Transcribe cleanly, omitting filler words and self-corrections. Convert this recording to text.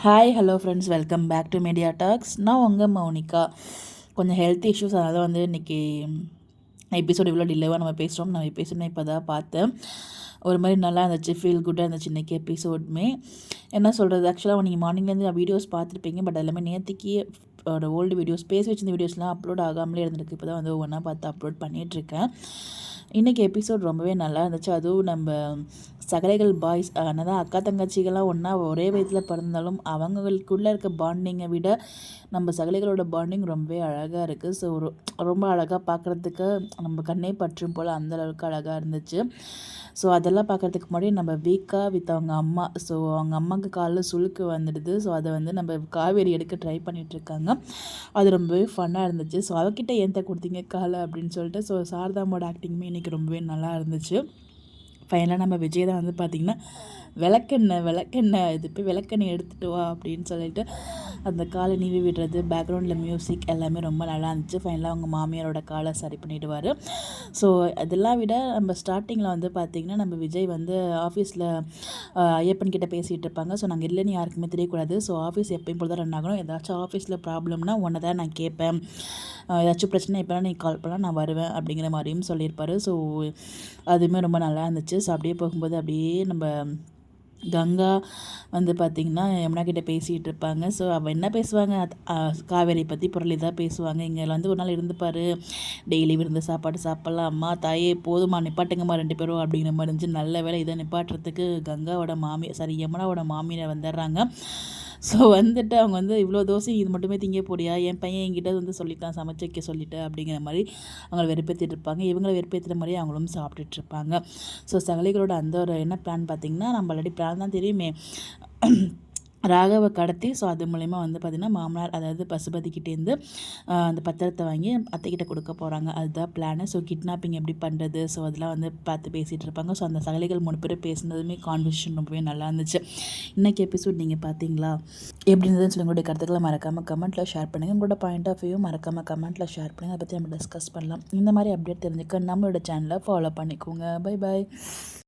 Hi hello friends, welcome back to media talks. நான் உங்கள் மௌனிகா. கொஞ்சம் ஹெல்த் இஷ்யூஸ், அதனால் வந்து இன்றைக்கி எபிசோட் இவ்வளோ டிலேவாக நம்ம பேசுகிறோம். நான் எபிசோட் இப்போ தான் பார்த்தேன். ஒரு மாதிரி நல்லா இருந்துச்சு, ஃபீல் குட்டாக இருந்துச்சு இன்றைக்கி எபிசோடுமே. என்ன சொல்கிறது, ஆக்சுவலாக நீங்கள் மார்னிங்லேருந்து வீடியோஸ் பார்த்துருப்பீங்க. பட் எல்லாமே நேற்றுக்கே ஒரு ஓல்டு வீடியோஸ் பேசி வச்சிருந்த வீடியோஸ்லாம் அப்லோட் ஆகாமலே இருந்திருக்கு. இப்போ தான் வந்து ஒவ்வொன்றா பார்த்து அப்லோட் பண்ணிகிட்ருக்கேன். இன்றைக்கி எபிசோட் ரொம்பவே நல்லா இருந்துச்சு. அதுவும் நம்ம சகலைகள் பாய்ஸ் தான் அக்கா தங்கச்சிகள்லாம் ஒன்றா ஒரே வயதில் பிறந்தாலும் அவங்களுக்குள்ளே இருக்க பாண்டிங்கை விட நம்ம சகலைகளோட பாண்டிங் ரொம்பவே அழகாக இருக்குது. ஸோ ரொம்ப அழகாக பார்க்குறதுக்கு நம்ம கண்ணே பற்றும் போல் அந்தளவுக்கு அழகாக இருந்துச்சு. ஸோ அதெல்லாம் பார்க்குறதுக்கு முன்னாடி நம்ம வீக்காக வித் அவங்க அம்மா, ஸோ அவங்க அம்மாவுக்கு காலில் சுளுக்கு வந்துடுது. ஸோ அதை வந்து நம்ம காவேரி எடுக்க ட்ரை பண்ணிகிட்ருக்காங்க. அது ரொம்பவே ஃபன்னாக இருந்துச்சு. ஸோ அவகிட்ட ஏன்ட்ட கொடுத்தீங்க காலை அப்படின்னு சொல்லிட்டு. ஸோ சாரதாமோட ஆக்டிங்குமே இன்றைக்கி ரொம்பவே நல்லா இருந்துச்சு. ஃபைனலாக நம்ம விஜய் தான் வந்து பார்த்திங்கன்னா விளக்கெண்ணெய் இது போய் விளக்கெண்ணெய் எடுத்துகிட்டு வா அப்படின்னு சொல்லிட்டு அந்த காலை நீவி விடுறது, பேக்ரவுண்டில் மியூசிக் எல்லாமே ரொம்ப நல்லா இருந்துச்சு. ஃபைனலாக அவங்க மாமியாரோட காலை சரி பண்ணிவிடுவார். ஸோ அதெல்லாம் விட நம்ம ஸ்டார்டிங்கில் வந்து பார்த்திங்கன்னா நம்ம விஜய் வந்து ஆஃபீஸில் ஐயப்பன் கிட்டே பேசிகிட்டு இருப்பாங்க. ஸோ நாங்கள் இல்லைன்னு யாருக்குமே தெரியக்கூடாது. ஸோ ஆஃபீஸ் எப்பயும் போல் தான் ரன் ஆகணும். ஏதாச்சும் ஆஃபீஸில் ப்ராப்ளம்னா உன்னை தான் நான் கேட்பேன், ஏதாச்சும் பிரச்சனை எப்போலாம் நீ கால் பண்ணால் நான் வருவேன் அப்படிங்கிற மாதிரியும் சொல்லியிருப்பார். ஸோ அதுவுமே ரொம்ப நல்லா இருந்துச்சு. ஸோ அப்படியே போகும்போது அப்படியே நம்ம கங்கா வந்து பார்த்திங்கன்னா யமுனா கிட்டே பேசிகிட்டு இருப்பாங்க. ஸோ அவள் என்ன பேசுவாங்க, காவேரி பற்றி புரளி தான் பேசுவாங்க. இங்கே வந்து ஒரு நாள் இருந்துப்பார், டெய்லி விருந்து சாப்பாடு சாப்பிட்லாம், அம்மா தாயே போதுமா நிப்பாட்டுங்கம்மா 2 பேரும் அப்படிங்கிற மாதிரி இருந்துச்சு. நல்ல வேலை இதை நிப்பாட்டுறதுக்கு கங்காவோட யமுனாவோட மாமியார் வந்துடுறாங்க. ஸோ வந்துட்டு அவங்க வந்து இவ்வளோ தோசை இது மட்டுமே திங்க போடியா, என் பையன் என்கிட்ட வந்து சொல்லிட்டான் சமைச்சு வைக்க சொல்லிட்டு அப்படிங்கிற மாதிரி அவங்கள வெறுப்பேற்றிட்டு இருப்பாங்க. இவங்களை வெறுப்பேற்றுற மாதிரி அவங்களும் சாப்பிட்டுட்ருப்பாங்க. ஸோ சகலிகளோட அந்த ஒரு என்ன பிளான் பார்த்திங்கன்னா, நம்ம ஆல்ரெடி பிளான் தான் தெரியுமே, ராகவை கடத்தி, ஸோ அது மூலயமா வந்து பார்த்திங்கன்னா மாமனார் அதாவது பசுபதிக்கிட்டேருந்து அந்த பத்திரத்தை வாங்கி அத்தைக்கிட்ட கொடுக்க போகிறாங்க. அதுதான் பிளானு. ஸோ கிட்னாப்பிங் எப்படி பண்ணுறது, ஸோ அதெல்லாம் வந்து பார்த்து பேசிகிட்டு இருப்பாங்க. ஸோ அந்த சகலிகள் 3 பேர் பேசுனதுமே கான்வர்சேஷன் ரொம்பவே நல்லா இருந்துச்சு. இன்றைக்கி எபிசோட் நீங்கள் பார்த்தீங்களா, எப்படி இருந்ததுன்னு சொல்லி உங்களுடைய கருத்துக்களை மறக்காமல் கமெண்ட்டில் ஷேர் பண்ணுங்கள். உங்களோட பாயிண்ட் ஆஃப் வியூ மறக்காமல் கமெண்ட்டில் ஷேர் பண்ணுங்கள். அதை பற்றி நம்ம டிஸ்கஸ் பண்ணலாம். இந்த மாதிரி அப்டேட் தெரிஞ்சுக்க நம்மளோட சேனலை ஃபாலோ பண்ணிக்கோங்க. Bye bye.